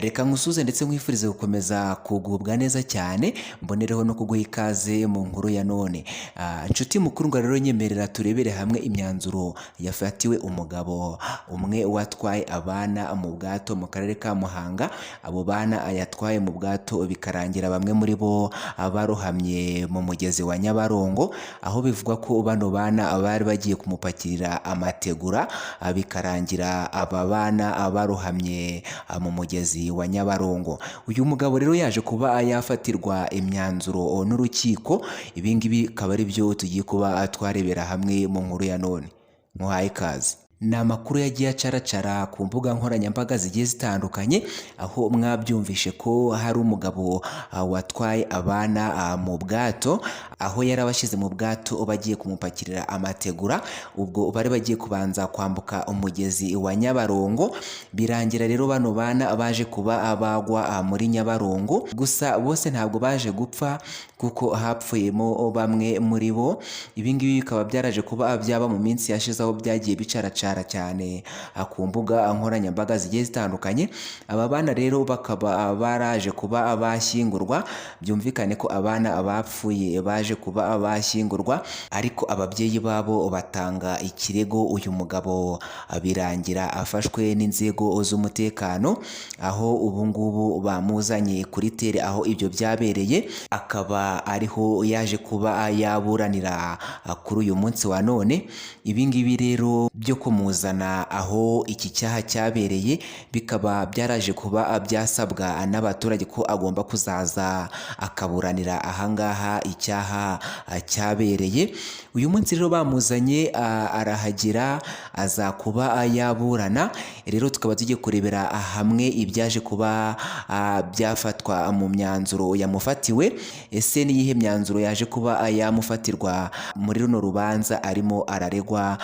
Reka nkusuze ndetse nkwifurize gukomeza kugubwa neza cyane, mbonereho no kuguha ikaze mu nkuru ya none. Inshuti mukundwa rero nyemerera turebere hamwe imyanzuro yafatiwe umugabo umwe watwaye abana mu bwato mu karere ka Muhanga. Abo bana yatwaye mu bwato bikarangira bamwe muri bo barohamye mu mugezi wa Nyabarongo, aho bivugwa ko bano bana bari bagiye kumupakirira amategura, bikarangira aba bana barohamye mu mugezi wa Nyabarongo. Uyu mugabo rero yaje kuba yafatirwa imyanzuro n'urukiko. Ibi ngibi akaba ari byo tugiye kuba twarebera hamwe mu nkuru ya none. Muhaye ikaze. Ni amakuru yagiye acaracara ku mbuga nkoranyambaga zigiye zitandukanye, aho mwabyumvishe ko hari umugabo watwaye abana mu bwato, aho yarabashyize mu bwato bagiye kumupakirira amategura. Ubwo bari bagiye kubanza kwambuka umugezi wa Nyabarongo, birangira rero bano bana baje kuba bagwa muri Nyabarongo. Gusa bose ntabwo baje gupfa kuko hapfuyemo bamwe muri bo. Ibi ngibi bikaba byaraje kuba byaba mu minsi yashize, aho byagiye bicaracara cyane ku mbuga nkoranyambaga zigiye zitandukanye. Aba bana rero bakaba baraje kuba bashyingurwa. Byumvikane ko abana bapfuye baje kuba bashyingurwa, ariko ababyeyi babo batanga ikirego. Uyu mugabo birangira afashwe n'inzego z'umutekano, aho ubu ngubu bamuzanye kuri tere aho ibyo byabereye, akaba ariho yaje kuba yaburanira kuri uyu munsi wa none. Ibi ngibi rero byo kumuzana aho iki cyaha cyabereye bikaba byaraje kuba byasabwa n'abaturage ko agomba kuzaza akaburanira ahangaha icyaha cyabereye. Uyu munsi rero bamuzanye arahagera, aza kuba yaburana. Rero tukaba tugiye kurebera hamwe ibyaje kuba byafatwa mu myanzuro yamufatiwe. Ese ni iyihe myanzuro yaje kuba yamufatirwa muri runo rubanza arimo araregwa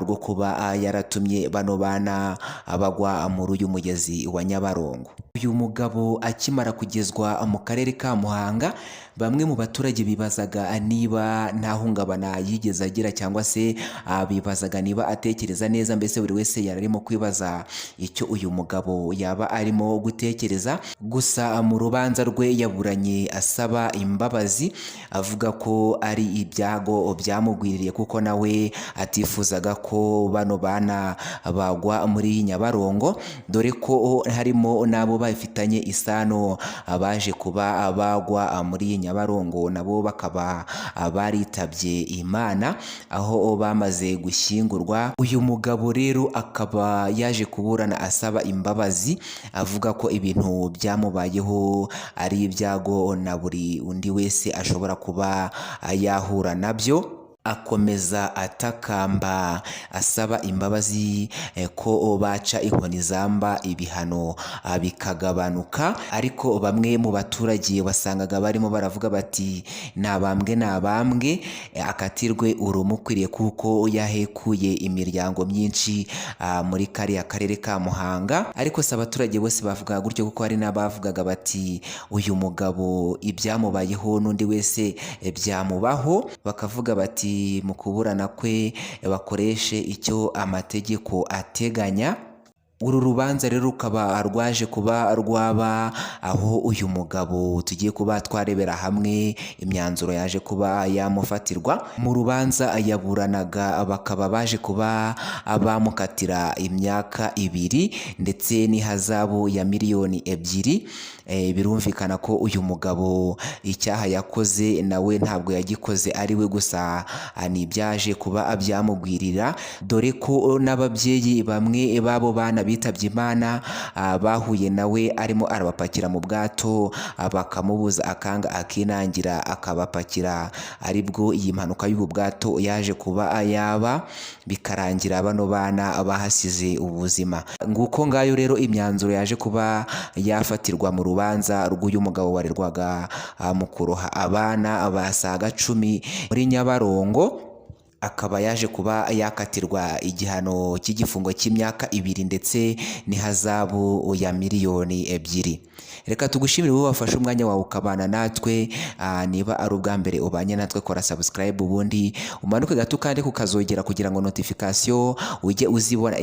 rwo kuba yaratumye bano bana bagwa muri uyu mugezi wa Nyabarongo? Uyu mugabo akimara kugezwa mu karere ka Muhanga, bamwe mu baturage bibazaga niba nta hungabana yigeze agira, cyangwa se bibazaga niba atekereza neza. Mbese buri wese yararimo kwibaza icyo uyu mugabo yaba arimo gutekereza. Gusa mu rubanza rwe yaburanye asaba imbabazi, avuga ko ari ibyago byamugwiririye kuko nawe atifuzaga ko bano bana bagwa muri Nyabarongo, dore ko harimo n'abo bafitanye isano baje kuba bagwa muri Nyabarongo, nabo bakaba baritabye Imana aho bamaze gushyingurwa. Uyu mugabo rero akaba yaje kuburana asaba imbabazi, avuga ko ibintu byamubayeho ari ibyago na buri undi wese ashobora kuba yahura nabyo. Akomeza atakamba asaba imbabazi ko baca inkoni zamba ibihano bikagabanuka. Ariko bamwe mu baturage wasangaga barimo baravuga bati nabambwe akatirwe urumukwiriye kuko yahekuye imiryango myinshi muri kariya karere ka Muhanga. Ariko si abaturage bose bavuga gutyo, kuko hari n'abavugaga bati uyu mugabo ibyamubayeho n'undi wese byamubaho. Bakavuga bati mu kuburana kwe bakoreshe icyo amategeko ateganya. Uru rubanza rero rukaba rwaje kuba rwaba aho uyu mugabo tugiye kuba twarebera hamwe imyanzuro yaje kuba yamufatirwa. Mu rubanza yaburanaga bakaba baje kuba bamukatira imyaka 2 ndetse n'ihazabu ya miliyoni 2. Birumvikana ko uyu mugabo icyaha yakoze nawe ntabwo yagikoze ari we gusa, ni ibyaje kuba byamugwirira, dore ko n'ababyeyi bamwe babo bana bitabye Imana bahuye nawe arimo arabapakira mu bwato, bakamubuza akanga akinangira akabapakira. Aribwo iyi mpanuka y'ubu bwato yaje kuba yaba, bikarangira bano bana bahasize ubuzima. Nguko ngayo rero imyanzuro yaje kuba yafatirwa mu rubanza rw'uyu mugabo warerwaga mu kuroha abana basaga 10 muri Nyabarongo. Akaba yaje kuba yakatirwa igihano cy'igifungo cy'imyaka 2 ndetse n'ihazabu ya miliyoni 2. Reka tugushimire wowe wafashe umwanya wawe ukabana natwe. Niba ari ubwa mbere ubanye natwe, kora subscribe ubundi umanuke gato kandi kukazogera kugira ngo notification ujye uzibona